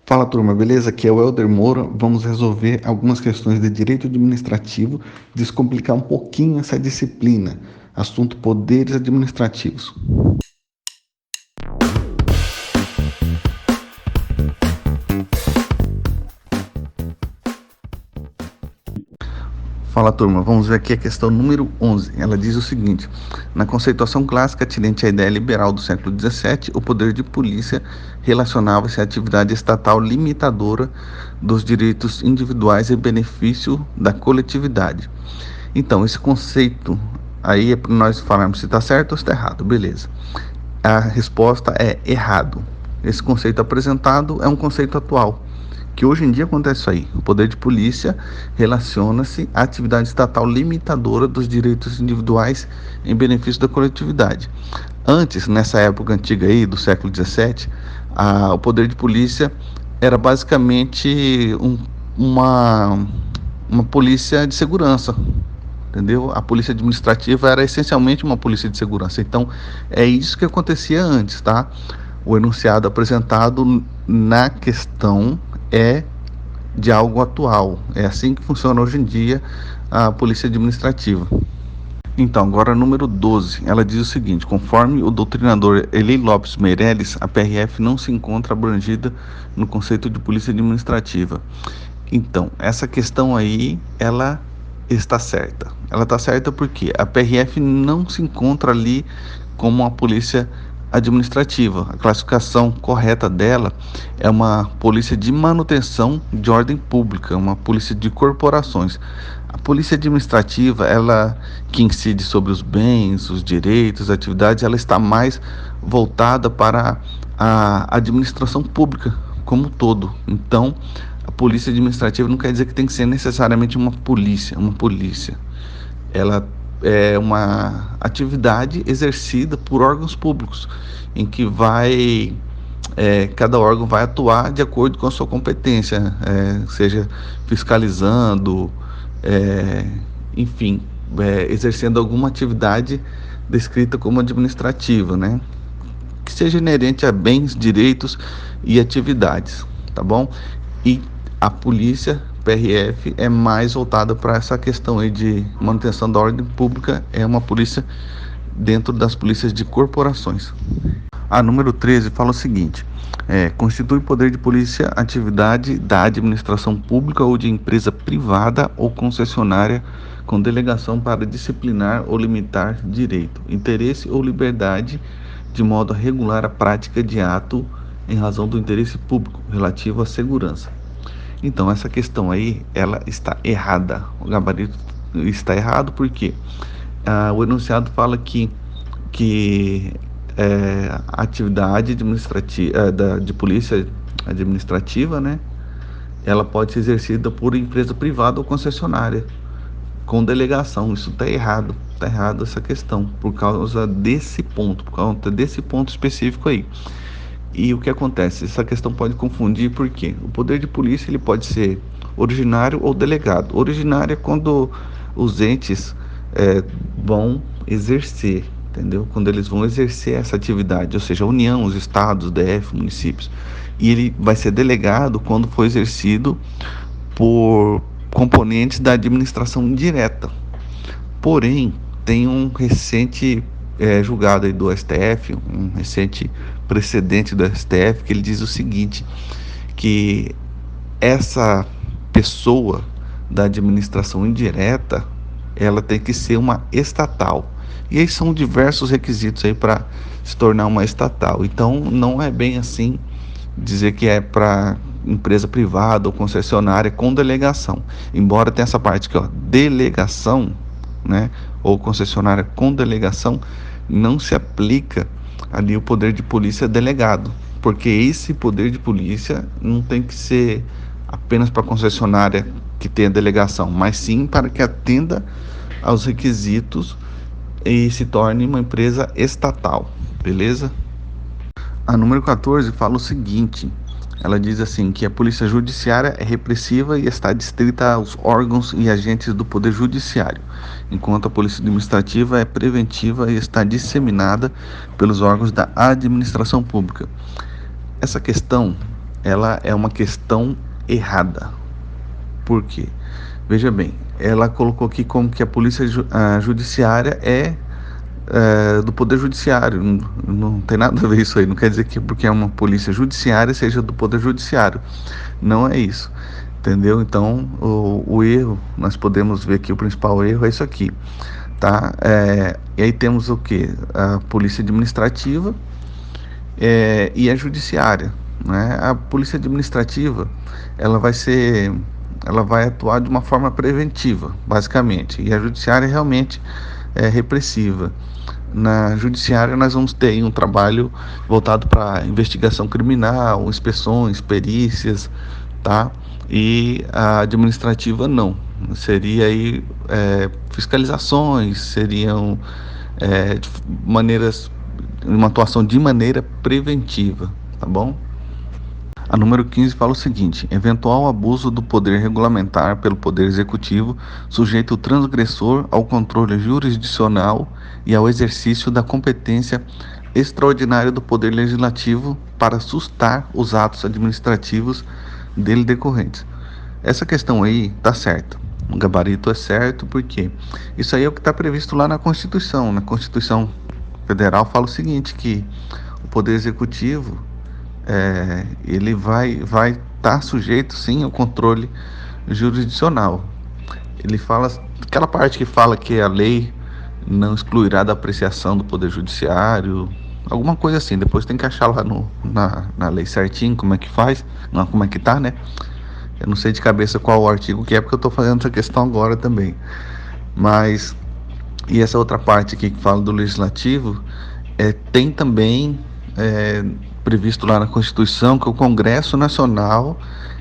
Fala turma, beleza? Aqui é o Elder Moura. Vamos resolver algumas questões de direito administrativo, descomplicar um pouquinho essa disciplina. Assunto poderes administrativos. Fala turma, vamos ver aqui a questão número 11. Ela diz o seguinte: na conceituação clássica atinente à ideia liberal do século XVII, o poder de polícia relacionava-se à atividade estatal limitadora dos direitos individuais em benefício da coletividade. Então, esse conceito aí é para nós falarmos se está certo ou se está errado, beleza. A resposta é errado. Esse conceito apresentado é um conceito atual, que hoje em dia acontece isso aí. O poder de polícia relaciona-se à atividade estatal limitadora dos direitos individuais em benefício da coletividade. Antes, nessa época antiga aí, do século XVII, o poder de polícia era basicamente uma polícia de segurança, entendeu? A polícia administrativa era essencialmente uma polícia de segurança. Então, é isso que acontecia antes, tá? O enunciado apresentado na questão é de algo atual. É assim que funciona hoje em dia a polícia administrativa. Então, agora número 12, ela diz o seguinte: conforme o doutrinador Eli Lopes Meireles, a PRF não se encontra abrangida no conceito de polícia administrativa. Então, essa questão aí, ela está certa. Ela está certa porque a PRF não se encontra ali como uma polícia administrativa. A classificação correta dela é uma polícia de manutenção de ordem pública, uma polícia de corporações. A polícia administrativa, ela que incide sobre os bens, os direitos, as atividades, ela está mais voltada para a administração pública como um todo. Então, a polícia administrativa não quer dizer que tem que ser necessariamente uma polícia. Ela é uma atividade exercida por órgãos públicos, em que cada órgão vai atuar de acordo com a sua competência, seja fiscalizando, enfim, exercendo alguma atividade descrita como administrativa, né? Que seja inerente a bens, direitos e atividades, tá bom? E a polícia PRF é mais voltada para essa questão aí de manutenção da ordem pública, é uma polícia dentro das polícias de corporações. A número 13 fala o seguinte: constitui poder de polícia atividade da administração pública ou de empresa privada ou concessionária com delegação para disciplinar ou limitar direito, interesse ou liberdade de modo a regular a prática de ato em razão do interesse público relativo à segurança. Então, essa questão aí, ela está errada. O gabarito está errado porque o enunciado fala que a atividade administrativa, de polícia administrativa, né, ela pode ser exercida por empresa privada ou concessionária, com delegação. Isso está errado essa questão, por causa desse ponto específico aí. E o que acontece? Essa questão pode confundir porque o poder de polícia ele pode ser originário ou delegado. Originário é quando os entes vão exercer, entendeu? Quando eles vão exercer essa atividade, ou seja, a União, os estados, DF, municípios. E ele vai ser delegado quando for exercido por componentes da administração direta. Porém, tem um recente julgado aí do STF, um recente precedente do STF, que ele diz o seguinte, que essa pessoa da administração indireta, ela tem que ser uma estatal. E aí são diversos requisitos aí para se tornar uma estatal. Então, não é bem assim dizer que é para empresa privada ou concessionária com delegação. Embora tenha essa parte aqui, ó, delegação, né, ou concessionária com delegação, não se aplica ali o poder de polícia delegado, porque esse poder de polícia não tem que ser apenas para a concessionária que tenha delegação, mas sim para que atenda aos requisitos e se torne uma empresa estatal, beleza? A número 14 fala o seguinte: ela diz assim que a polícia judiciária é repressiva e está distrita aos órgãos e agentes do poder judiciário, enquanto a polícia administrativa é preventiva e está disseminada pelos órgãos da administração pública. Essa questão ela é uma questão errada. Por quê? Veja bem, ela colocou aqui como que a polícia judiciária do Poder Judiciário. Não tem nada a ver isso aí. Não quer dizer que porque é uma polícia judiciária seja do Poder Judiciário. Não é isso. Entendeu? Então, o erro, nós podemos ver que o principal erro é isso aqui. Tá? E aí temos o que? A polícia administrativa e a judiciária. Né? A polícia administrativa, ela vai atuar de uma forma preventiva, basicamente, e a judiciária realmente é repressiva. Na judiciária nós vamos ter um trabalho voltado para investigação criminal, inspeções, perícias, tá? E a administrativa não. Seria aí fiscalizações, seriam uma atuação de maneira preventiva, tá bom? A número 15 fala o seguinte: eventual abuso do poder regulamentar pelo Poder Executivo sujeita o transgressor ao controle jurisdicional e ao exercício da competência extraordinária do Poder Legislativo para sustar os atos administrativos dele decorrentes. Essa questão aí tá certa. O gabarito é certo porque isso aí é o que está previsto lá na Constituição. Na Constituição Federal fala o seguinte, que o Poder Executivo ele vai estar sujeito sim ao controle jurisdicional. Ele fala, aquela parte que fala que a lei não excluirá da apreciação do Poder Judiciário, alguma coisa assim. Depois tem que achar lá na lei certinho como é que faz, não, como é que tá, né? Eu não sei de cabeça qual o artigo que é, porque eu estou fazendo essa questão agora também. Mas, e essa outra parte aqui que fala do Legislativo, tem também previsto lá na Constituição que o Congresso Nacional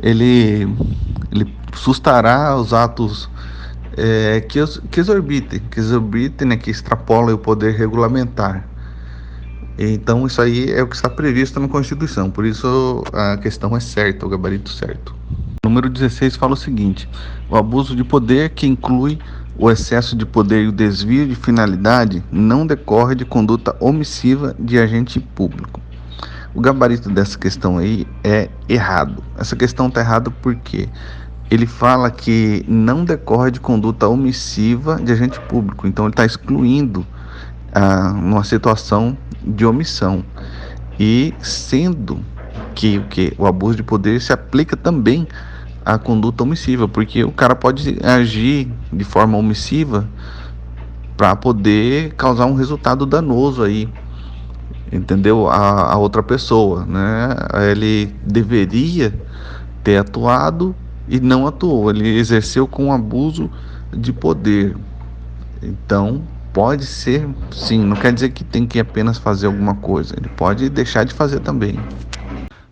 ele sustará os atos que exorbitem, né, que extrapolem o poder regulamentar. Então isso aí é o que está previsto na Constituição, por isso a questão é certa, o gabarito certo. O número 16 fala o seguinte: o abuso de poder, que inclui o excesso de poder e o desvio de finalidade, não decorre de conduta omissiva de agente público. O gabarito dessa questão aí é errado. Essa questão está errada porque ele fala que não decorre de conduta omissiva de agente público. Então ele está excluindo uma situação de omissão. E sendo que o abuso de poder se aplica também à conduta omissiva, porque o cara pode agir de forma omissiva para poder causar um resultado danoso aí, entendeu? A outra pessoa, né? Ele deveria ter atuado e não atuou, ele exerceu com abuso de poder. Então, pode ser, sim, não quer dizer que tem que apenas fazer alguma coisa, ele pode deixar de fazer também.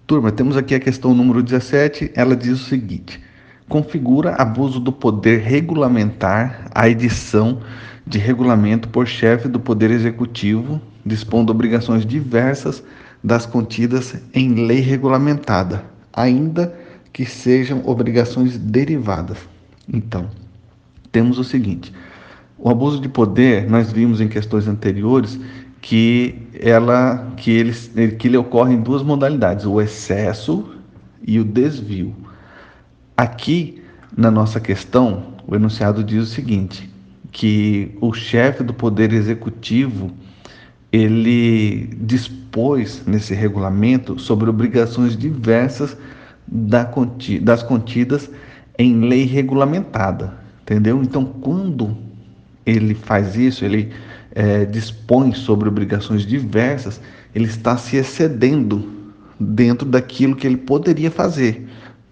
Turma, temos aqui a questão número 17, ela diz o seguinte: configura abuso do poder regulamentar a edição de regulamento por chefe do Poder Executivo, dispondo obrigações diversas das contidas em lei regulamentada, ainda que sejam obrigações derivadas. Então, temos o seguinte: o abuso de poder, nós vimos em questões anteriores que ele ocorre em duas modalidades, o excesso e o desvio. Aqui, na nossa questão, o enunciado diz o seguinte, que o chefe do Poder Executivo, ele dispôs nesse regulamento sobre obrigações diversas das contidas em lei regulamentada, entendeu? Então, quando ele faz isso, ele dispõe sobre obrigações diversas, ele está se excedendo dentro daquilo que ele poderia fazer.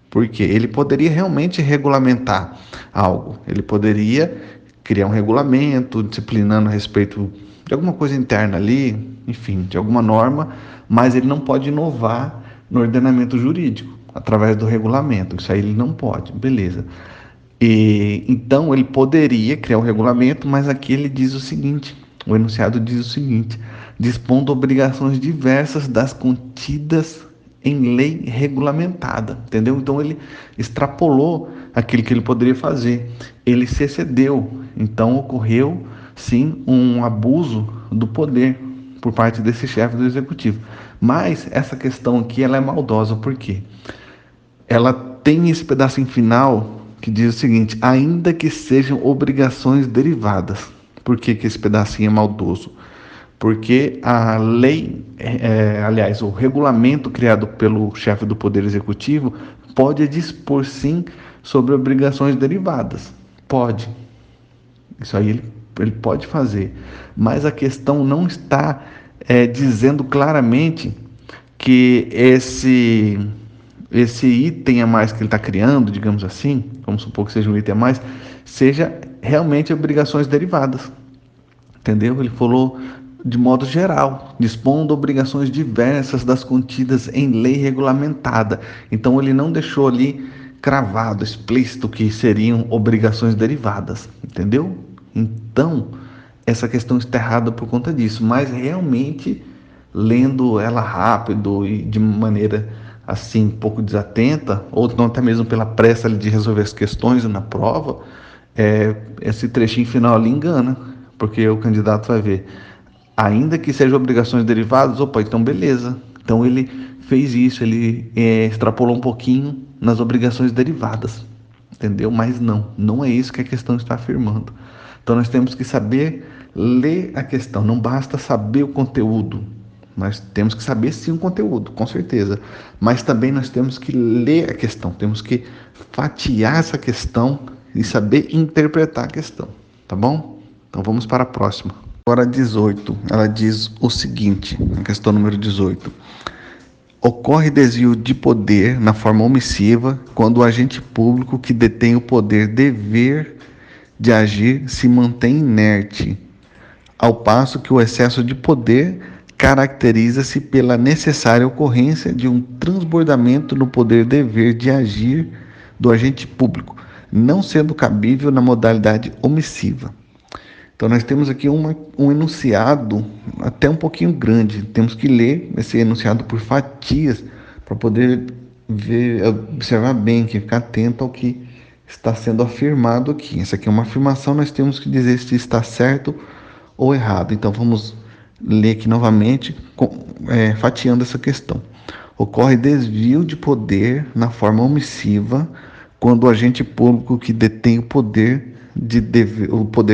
Porque ele poderia realmente regulamentar algo, ele poderia criar um regulamento disciplinando a respeito de alguma coisa interna ali, enfim, de alguma norma, mas ele não pode inovar no ordenamento jurídico através do regulamento. Isso aí ele não pode, beleza. E então ele poderia criar um regulamento, mas aqui ele diz o seguinte, o enunciado diz o seguinte: dispondo obrigações diversas das contidas em lei regulamentada, entendeu? Então ele extrapolou aquilo que ele poderia fazer, ele se excedeu, então ocorreu sim um abuso do poder por parte desse chefe do executivo. Mas essa questão aqui, ela é maldosa, por quê? Ela tem esse pedacinho final que diz o seguinte: ainda que sejam obrigações derivadas. Por que esse pedacinho é maldoso? Porque a lei, aliás, o regulamento criado pelo chefe do Poder Executivo pode dispor sim sobre obrigações derivadas. Pode. Isso aí ele pode fazer. Mas a questão não está dizendo claramente que esse item a mais que ele está criando, digamos assim, vamos supor que seja um item a mais, seja realmente obrigações derivadas. Entendeu? Ele falou de modo geral, dispondo obrigações diversas das contidas em lei regulamentada. Então ele não deixou ali cravado, explícito que seriam obrigações derivadas, entendeu? Então, essa questão está errada por conta disso, mas realmente lendo ela rápido e de maneira assim um pouco desatenta, ou não até mesmo pela pressa de resolver as questões na prova, esse trechinho final ali engana, porque o candidato vai ver, ainda que sejam obrigações derivadas, opa, então beleza. Então ele fez isso, ele extrapolou um pouquinho nas obrigações derivadas, entendeu? Mas não é isso que a questão está afirmando. Então nós temos que saber ler a questão, não basta saber o conteúdo. Nós temos que saber sim o conteúdo, com certeza. Mas também nós temos que ler a questão, temos que fatiar essa questão e saber interpretar a questão, tá bom? Então vamos para a próxima. Agora 18, ela diz o seguinte, na questão número 18. Ocorre desvio de poder na forma omissiva quando o agente público que detém o poder dever de agir se mantém inerte, ao passo que o excesso de poder caracteriza-se pela necessária ocorrência de um transbordamento no poder dever de agir do agente público, não sendo cabível na modalidade omissiva. Então nós temos aqui um enunciado até um pouquinho grande. Temos que ler esse enunciado por fatias para poder ver, observar bem, ficar atento ao que está sendo afirmado aqui. Essa aqui é uma afirmação, nós temos que dizer se está certo ou errado. Então vamos ler aqui novamente, fatiando essa questão. Ocorre desvio de poder na forma omissiva quando o agente público que detém o poder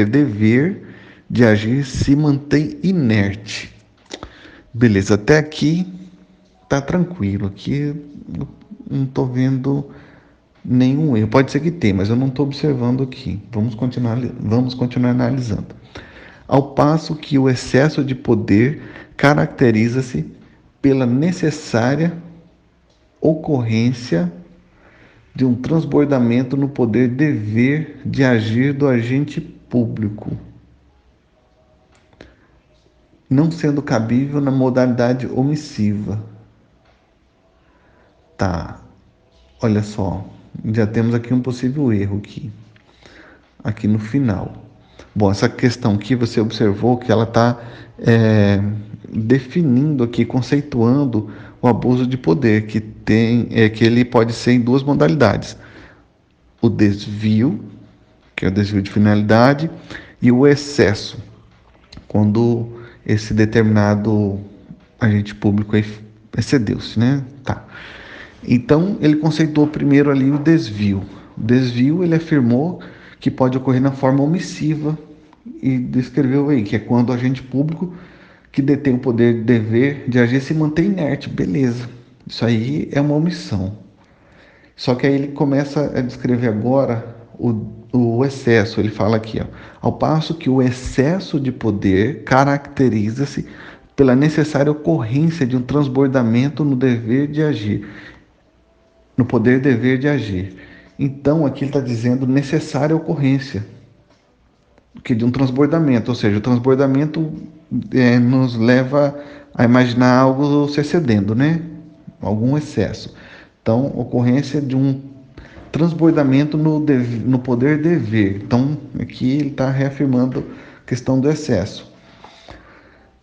dever de agir se mantém inerte. Beleza, até aqui tá tranquilo. Aqui eu não estou vendo nenhum erro. Pode ser que tenha, mas eu não estou observando aqui. Vamos continuar analisando. Ao passo que o excesso de poder caracteriza-se pela necessária ocorrência de um transbordamento no poder dever de agir do agente público, não sendo cabível na modalidade omissiva. Tá, olha só, já temos aqui um possível erro aqui no final. Bom, essa questão aqui você observou que ela está definindo aqui, conceituando o abuso de poder, que ele pode ser em duas modalidades: o desvio, que é o desvio de finalidade, e o excesso, quando esse determinado agente público excedeu-se, né? Tá. Então ele conceitou primeiro ali o desvio. O desvio ele afirmou que pode ocorrer na forma omissiva e descreveu aí que é quando o agente público que detém o poder dever de agir se mantém inerte. Beleza, isso aí é uma omissão. Só que aí ele começa a descrever agora o excesso. Ele fala aqui, ó, ao passo que o excesso de poder caracteriza-se pela necessária ocorrência de um transbordamento no dever de agir, no poder dever de agir. Então aqui ele está dizendo necessária ocorrência que de um transbordamento, ou seja, o transbordamento nos leva a imaginar algo se excedendo, né? Algum excesso. Então, ocorrência de um transbordamento no poder dever. Então, aqui ele está reafirmando a questão do excesso.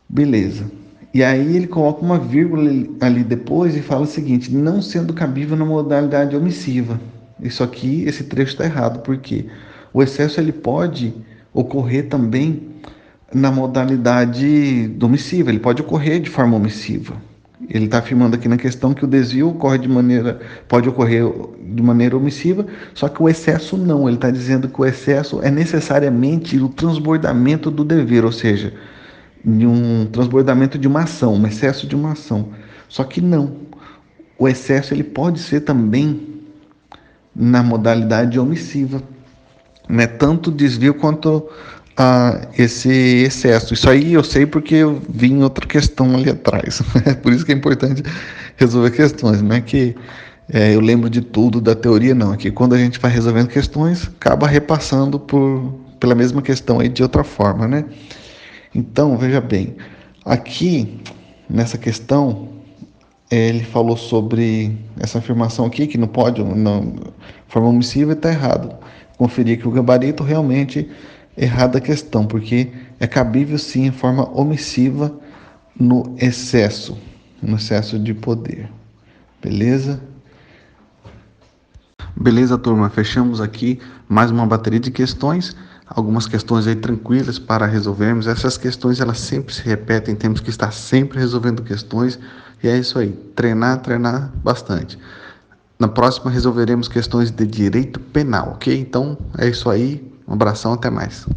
Beleza. E aí ele coloca uma vírgula ali depois e fala o seguinte: não sendo cabível na modalidade omissiva. Isso aqui, esse trecho está errado, porque o excesso ele pode ocorrer também na modalidade omissiva, ele pode ocorrer de forma omissiva. Ele está afirmando aqui na questão que o desvio pode ocorrer de maneira omissiva, só que o excesso não. Ele está dizendo que o excesso é necessariamente o transbordamento do dever, ou seja, de um transbordamento de uma ação, um excesso de uma ação. Só que não. O excesso ele pode ser também na modalidade omissiva, né? Tanto desvio quanto esse excesso. Isso aí eu sei porque eu vi em outra questão ali atrás. Por isso que é importante resolver questões. Não é que eu lembro de tudo da teoria, não. É que quando a gente vai resolvendo questões, acaba repassando pela mesma questão aí de outra forma, né? Então, veja bem, aqui nessa questão, ele falou sobre essa afirmação aqui, que não pode, não, forma omissiva está errado. Conferir que o gabarito realmente errada a questão, porque é cabível sim em forma omissiva no excesso de poder. Beleza? Beleza, turma? Fechamos aqui mais uma bateria de questões. Algumas questões aí tranquilas para resolvermos. Essas questões elas sempre se repetem, temos que estar sempre resolvendo questões. E é isso aí, treinar bastante. Na próxima resolveremos questões de direito penal, ok? Então é isso aí, um abração, até mais.